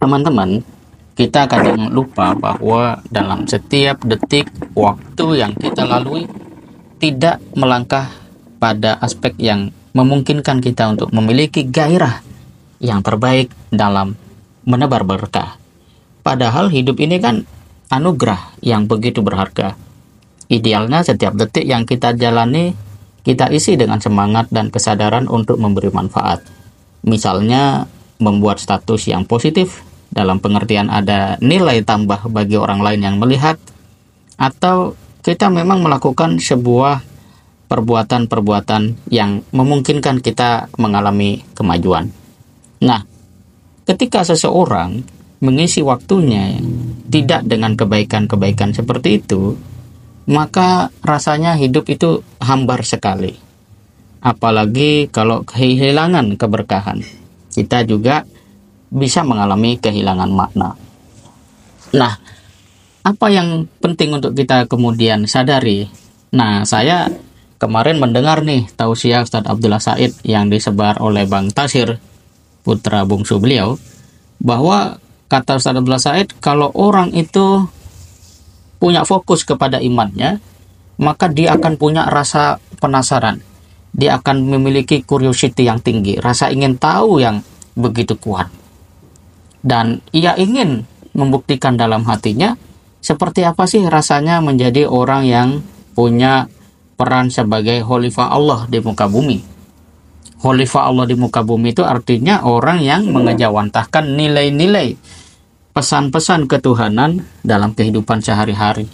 Teman-teman, kita kadang lupa bahwa dalam setiap detik waktu yang kita lalui tidak melangkah pada aspek yang memungkinkan kita untuk memiliki gairah yang terbaik dalam menebar berkah. Padahal hidup ini kan anugerah yang begitu berharga. Idealnya setiap detik yang kita jalani, kita isi dengan semangat dan kesadaran untuk memberi manfaat. Misalnya, membuat status yang positif, dalam pengertian ada nilai tambah bagi orang lain yang melihat, atau kita memang melakukan sebuah perbuatan-perbuatan yang memungkinkan kita mengalami kemajuan. Nah, ketika seseorang mengisi waktunya tidak dengan kebaikan-kebaikan seperti itu, maka rasanya hidup itu hambar sekali. Apalagi kalau kehilangan keberkahan, kita juga bisa mengalami kehilangan makna. Nah, apa yang penting untuk kita kemudian sadari? Nah, saya kemarin mendengar nih tausiah Ustadz Abdullah Said yang disebar oleh Bang Tasir, putra bungsu beliau, bahwa kata Ustadz Abdullah Said, kalau orang itu punya fokus kepada imannya, maka dia akan punya rasa penasaran. Dia akan memiliki curiosity yang tinggi, rasa ingin tahu yang begitu kuat. Dan ia ingin membuktikan dalam hatinya seperti apa sih rasanya menjadi orang yang punya peran sebagai khalifah Allah di muka bumi. Khalifah Allah di muka bumi itu artinya orang yang mengejawantahkan nilai-nilai pesan-pesan ketuhanan dalam kehidupan sehari-hari.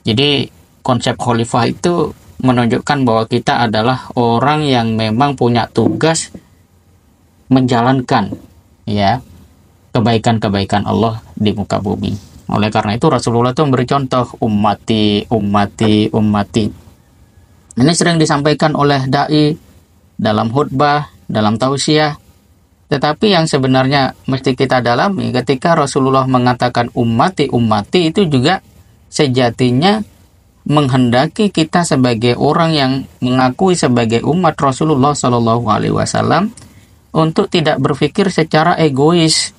Jadi konsep khalifah itu menunjukkan bahwa kita adalah orang yang memang punya tugas menjalankan kebaikan-kebaikan Allah di muka bumi. Oleh karena itu Rasulullah itu memberi contoh ummati. Ini sering disampaikan oleh dai dalam khutbah, dalam tausiah. Tetapi yang sebenarnya mesti kita dalami ketika Rasulullah mengatakan ummati itu juga sejatinya menghendaki kita sebagai orang yang mengakui sebagai umat Rasulullah SAW untuk tidak berpikir secara egois,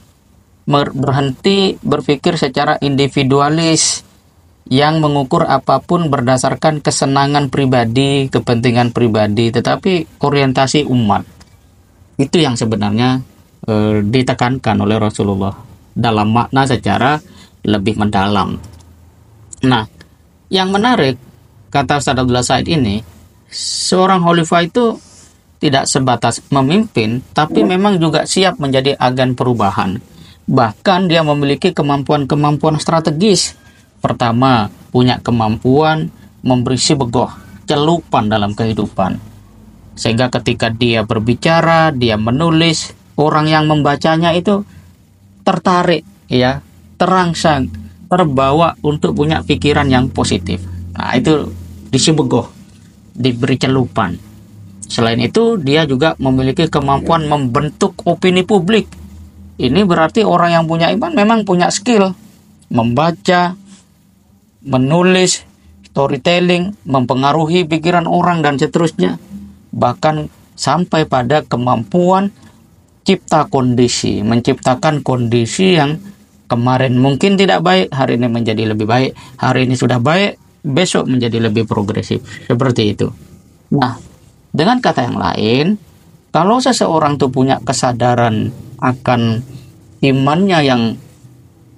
berhenti berpikir secara individualis yang mengukur apapun berdasarkan kesenangan pribadi, kepentingan pribadi, tetapi orientasi umat. Itu yang sebenarnya ditekankan oleh Rasulullah dalam makna secara lebih mendalam. Nah, yang menarik, kata Ustadz Abdullah Said ini, seorang khalifah itu tidak sebatas memimpin, tapi memang juga siap menjadi agen perubahan. Bahkan dia memiliki kemampuan-kemampuan strategis. Pertama, punya kemampuan memberi sibegoh, celupan dalam kehidupan. Sehingga ketika dia berbicara, dia menulis, orang yang membacanya itu tertarik, terangsang, terbawa untuk punya pikiran yang positif. Nah, itu disibegoh, diberi celupan. Selain itu, dia juga memiliki kemampuan membentuk opini publik. Ini berarti orang yang punya iman memang punya skill membaca, menulis, storytelling, mempengaruhi pikiran orang dan seterusnya. Bahkan sampai pada kemampuan menciptakan kondisi yang kemarin mungkin tidak baik, hari ini menjadi lebih baik, hari ini sudah baik, besok menjadi lebih progresif. Seperti itu. Nah, dengan kata yang lain, kalau seseorang tuh punya kesadaran akan imannya yang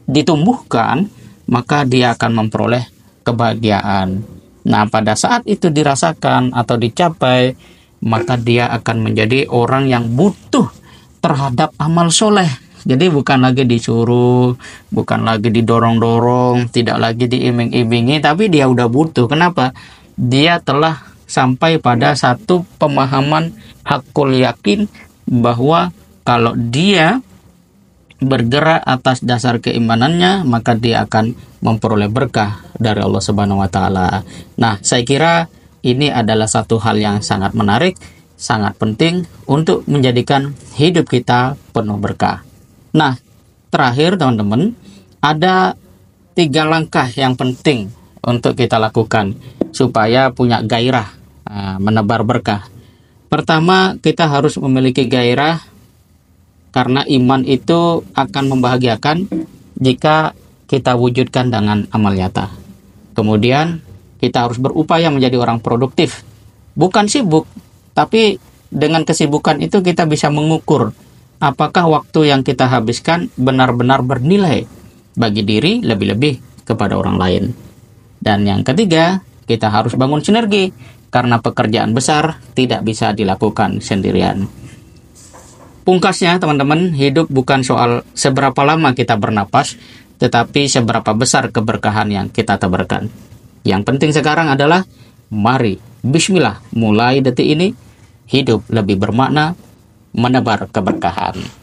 ditumbuhkan, maka dia akan memperoleh kebahagiaan. Nah, pada saat itu dirasakan atau dicapai, maka dia akan menjadi orang yang butuh terhadap amal soleh. Jadi bukan lagi disuruh, bukan lagi didorong-dorong, tidak lagi diiming-imingi, tapi dia udah butuh. Kenapa? Dia telah sampai pada satu pemahaman hakul yakin bahwa kalau dia bergerak atas dasar keimanannya, maka dia akan memperoleh berkah dari Allah Subhanahu wa taala. Nah, saya kira ini adalah satu hal yang sangat menarik, sangat penting untuk menjadikan hidup kita penuh berkah. Nah, terakhir teman-teman, ada 3 langkah yang penting untuk kita lakukan supaya punya gairah menebar berkah. Pertama, kita harus memiliki gairah Karena iman itu akan membahagiakan jika kita wujudkan dengan amal nyata. Kemudian kita harus berupaya menjadi orang produktif. Bukan sibuk, tapi dengan kesibukan itu kita bisa mengukur apakah waktu yang kita habiskan benar-benar bernilai bagi diri, lebih-lebih kepada orang lain. Dan yang ketiga, kita harus bangun sinergi, karena pekerjaan besar tidak bisa dilakukan sendirian. Pungkasnya teman-teman, hidup bukan soal seberapa lama kita bernapas, tetapi seberapa besar keberkahan yang kita tebarkan. Yang penting sekarang adalah, mari, bismillah, mulai detik ini, hidup lebih bermakna, menebar keberkahan.